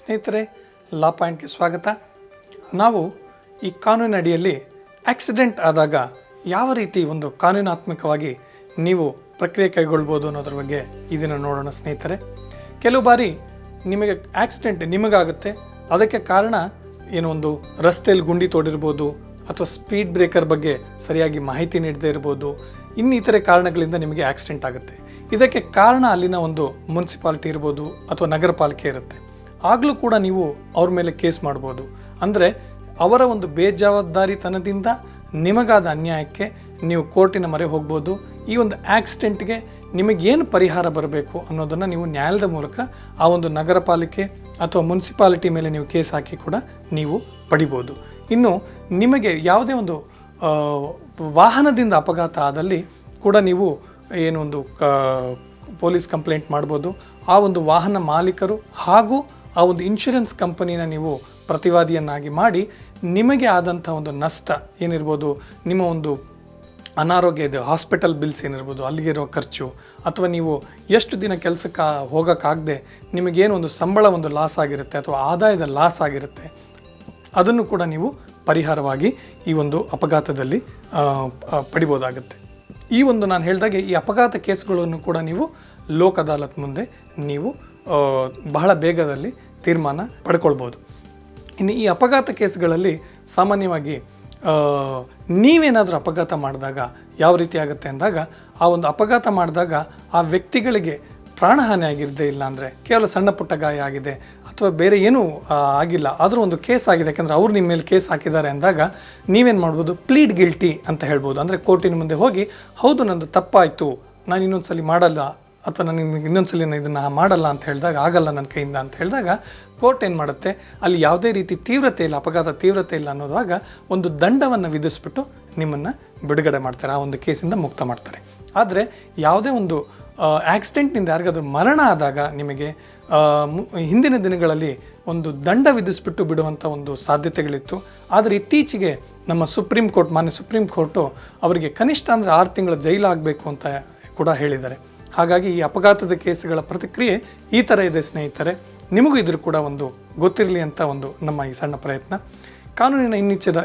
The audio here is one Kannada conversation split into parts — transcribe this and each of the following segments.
ಸ್ನೇಹಿತರೆ, ಲಾ ಪಾಯಿಂಟ್ಗೆ ಸ್ವಾಗತ. ನಾವು ಈ ಕಾನೂನಿನ ಅಡಿಯಲ್ಲಿ ಆಕ್ಸಿಡೆಂಟ್ ಆದಾಗ ಯಾವ ರೀತಿ ಒಂದು ಕಾನೂನಾತ್ಮಕವಾಗಿ ನೀವು ಪ್ರಕ್ರಿಯೆ ಕೈಗೊಳ್ಬೋದು ಅನ್ನೋದ್ರ ಬಗ್ಗೆ ಇದನ್ನು ನೋಡೋಣ ಸ್ನೇಹಿತರೆ. ಕೆಲವು ಬಾರಿ ನಿಮಗೆ ಆಕ್ಸಿಡೆಂಟ್ ನಿಮಗಾಗುತ್ತೆ, ಅದಕ್ಕೆ ಕಾರಣ ಏನೋ ಒಂದು ರಸ್ತೆಯಲ್ಲಿ ಗುಂಡಿ ತೋಡಿರ್ಬೋದು, ಅಥವಾ ಸ್ಪೀಡ್ ಬ್ರೇಕರ್ ಬಗ್ಗೆ ಸರಿಯಾಗಿ ಮಾಹಿತಿ ನೀಡದೇ ಇರ್ಬೋದು, ಇನ್ನಿತರೆ ಕಾರಣಗಳಿಂದ ನಿಮಗೆ ಆಕ್ಸಿಡೆಂಟ್ ಆಗುತ್ತೆ. ಇದಕ್ಕೆ ಕಾರಣ ಅಲ್ಲಿನ ಒಂದು ಮುನ್ಸಿಪಾಲಿಟಿ ಇರ್ಬೋದು ಅಥವಾ ನಗರ ಪಾಲಿಕೆ ಇರುತ್ತೆ. ಆಗಲೂ ಕೂಡ ನೀವು ಅವ್ರ ಮೇಲೆ ಕೇಸ್ ಮಾಡ್ಬೋದು. ಅಂದರೆ ಅವರ ಒಂದು ಬೇಜವಾಬ್ದಾರಿತನದಿಂದ ನಿಮಗಾದ ಅನ್ಯಾಯಕ್ಕೆ ನೀವು ಕೋರ್ಟಿನ ಮೊರೆ ಹೋಗ್ಬೋದು. ಈ ಒಂದು ಆಕ್ಸಿಡೆಂಟ್ಗೆ ನಿಮಗೇನು ಪರಿಹಾರ ಬರಬೇಕು ಅನ್ನೋದನ್ನು ನೀವು ನ್ಯಾಯಾಲಯದ ಮೂಲಕ ಆ ಒಂದು ನಗರ ಪಾಲಿಕೆ ಅಥವಾ ಮುನ್ಸಿಪಾಲಿಟಿ ಮೇಲೆ ನೀವು ಕೇಸ್ ಹಾಕಿ ಕೂಡ ನೀವು ಪಡಿಬೋದು. ಇನ್ನು ನಿಮಗೆ ಯಾವುದೇ ಒಂದು ವಾಹನದಿಂದ ಅಪಘಾತ ಆದಲ್ಲಿ ಕೂಡ ನೀವು ಏನೊಂದು ಪೊಲೀಸ್ ಕಂಪ್ಲೇಂಟ್ ಮಾಡ್ಬೋದು. ಆ ಒಂದು ವಾಹನ ಮಾಲೀಕರು ಹಾಗೂ ಆ ಒಂದು ಇನ್ಶೂರೆನ್ಸ್ ಕಂಪನಿನ ನೀವು ಪ್ರತಿವಾದಿಯನ್ನಾಗಿ ಮಾಡಿ ನಿಮಗೆ ಆದಂಥ ಒಂದು ನಷ್ಟ ಏನಿರ್ಬೋದು, ನಿಮ್ಮ ಒಂದು ಅನಾರೋಗ್ಯ ಇದೆ, ಹಾಸ್ಪಿಟಲ್ ಬಿಲ್ಸ್ ಏನಿರ್ಬೋದು, ಅಲ್ಲಿಗಿರೋ ಖರ್ಚು, ಅಥವಾ ನೀವು ಎಷ್ಟು ದಿನ ಕೆಲಸಕ್ಕೆ ಹೋಗೋಕ್ಕಾಗದೆ ನಿಮಗೇನು ಒಂದು ಸಂಬಳ ಒಂದು ಲಾಸ್ ಆಗಿರುತ್ತೆ ಅಥವಾ ಆದಾಯದ ಲಾಸ್ ಆಗಿರುತ್ತೆ, ಅದನ್ನು ಕೂಡ ನೀವು ಪರಿಹಾರವಾಗಿ ಈ ಒಂದು ಅಪಘಾತದಲ್ಲಿ ಪಡಿಬೋದಾಗುತ್ತೆ. ಈ ಒಂದು ನಾನು ಹೇಳಿದಾಗೆ ಈ ಅಪಘಾತ ಕೇಸ್ಗಳನ್ನು ಕೂಡ ನೀವು ಲೋಕ್ ಅದಾಲತ್ ಮುಂದೆ ನೀವು ಬಹಳ ಬೇಗದಲ್ಲಿ ತೀರ್ಮಾನ ಪಡ್ಕೊಳ್ಬೋದು. ಇನ್ನು ಈ ಅಪಘಾತ ಕೇಸ್ಗಳಲ್ಲಿ ಸಾಮಾನ್ಯವಾಗಿ ನೀವೇನಾದರೂ ಅಪಘಾತ ಮಾಡಿದಾಗ ಯಾವ ರೀತಿ ಆಗುತ್ತೆ ಅಂದಾಗ, ಆ ಒಂದು ಅಪಘಾತ ಮಾಡಿದಾಗ ಆ ವ್ಯಕ್ತಿಗಳಿಗೆ ಪ್ರಾಣಹಾನಿ ಆಗಿರದೇ ಇಲ್ಲ ಅಂದರೆ ಕೇವಲ ಸಣ್ಣ ಪುಟ್ಟ ಗಾಯ ಆಗಿದೆ ಅಥವಾ ಬೇರೆ ಏನೂ ಆಗಿಲ್ಲ, ಆದರೂ ಒಂದು ಕೇಸ್ ಆಗಿದೆ, ಯಾಕೆಂದರೆ ಅವ್ರು ನಿಮ್ಮ ಮೇಲೆ ಕೇಸ್ ಹಾಕಿದ್ದಾರೆ ಅಂದಾಗ ನೀವೇನು ಮಾಡ್ಬೋದು, ಪ್ಲೀಡ್ ಗಿಲ್ಟಿ ಅಂತ ಹೇಳ್ಬೋದು. ಅಂದರೆ ಕೋರ್ಟಿನ ಮುಂದೆ ಹೋಗಿ, ಹೌದು ನಂದು ತಪ್ಪಾಯಿತು, ನಾನು ಇನ್ನೊಂದು ಮಾಡಲ್ಲ ಅಥವಾ ನಾನು ಇನ್ನೊಂದು ಇದನ್ನು ಮಾಡಲ್ಲ ಅಂತ ಹೇಳಿದಾಗ, ಆಗಲ್ಲ ನನ್ನ ಕೈಯಿಂದ ಅಂತ ಹೇಳಿದಾಗ ಕೋರ್ಟ್ ಏನು ಮಾಡುತ್ತೆ, ಅಲ್ಲಿ ಯಾವುದೇ ರೀತಿ ತೀವ್ರತೆ ಇಲ್ಲ, ಅಪಘಾತ ತೀವ್ರತೆ ಇಲ್ಲ ಅನ್ನೋದಾಗ ಒಂದು ದಂಡವನ್ನು ವಿಧಿಸ್ಬಿಟ್ಟು ನಿಮ್ಮನ್ನು ಬಿಡುಗಡೆ ಮಾಡ್ತಾರೆ, ಆ ಒಂದು ಕೇಸಿಂದ ಮುಕ್ತ ಮಾಡ್ತಾರೆ. ಆದರೆ ಯಾವುದೇ ಒಂದು ಆಕ್ಸಿಡೆಂಟ್ನಿಂದ ಯಾರಿಗಾದ್ರೂ ಮರಣ ಆದಾಗ ನಿಮಗೆ ಹಿಂದಿನ ದಿನಗಳಲ್ಲಿ ಒಂದು ದಂಡ ವಿಧಿಸ್ಬಿಟ್ಟು ಬಿಡುವಂಥ ಒಂದು ಸಾಧ್ಯತೆಗಳಿತ್ತು. ಆದರೆ ಇತ್ತೀಚೆಗೆ ನಮ್ಮ ಮಾನ್ಯ ಸುಪ್ರೀಂ ಕೋರ್ಟು ಅವರಿಗೆ ಕನಿಷ್ಠ ಅಂದರೆ 6 ತಿಂಗಳ ಜೈಲಾಗಬೇಕು ಅಂತ ಕೂಡ ಹೇಳಿದ್ದಾರೆ. ಹಾಗಾಗಿ ಈ ಅಪಘಾತದ ಕೇಸುಗಳ ಪ್ರತಿಕ್ರಿಯೆ ಈ ಥರ ಇದೆ ಸ್ನೇಹಿತರೆ. ನಿಮಗೂ ಇದ್ರೂ ಕೂಡ ಒಂದು ಗೊತ್ತಿರಲಿ ಅಂತ ಒಂದು ನಮ್ಮ ಈ ಸಣ್ಣ ಪ್ರಯತ್ನ. ಕಾನೂನಿನ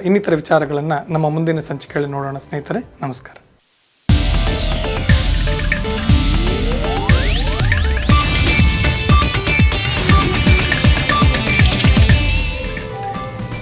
ಇನ್ನಿತರ ವಿಚಾರಗಳನ್ನು ನಮ್ಮ ಮುಂದಿನ ಸಂಚಿಕೆಯಲ್ಲಿ ನೋಡೋಣ ಸ್ನೇಹಿತರೆ. ನಮಸ್ಕಾರ.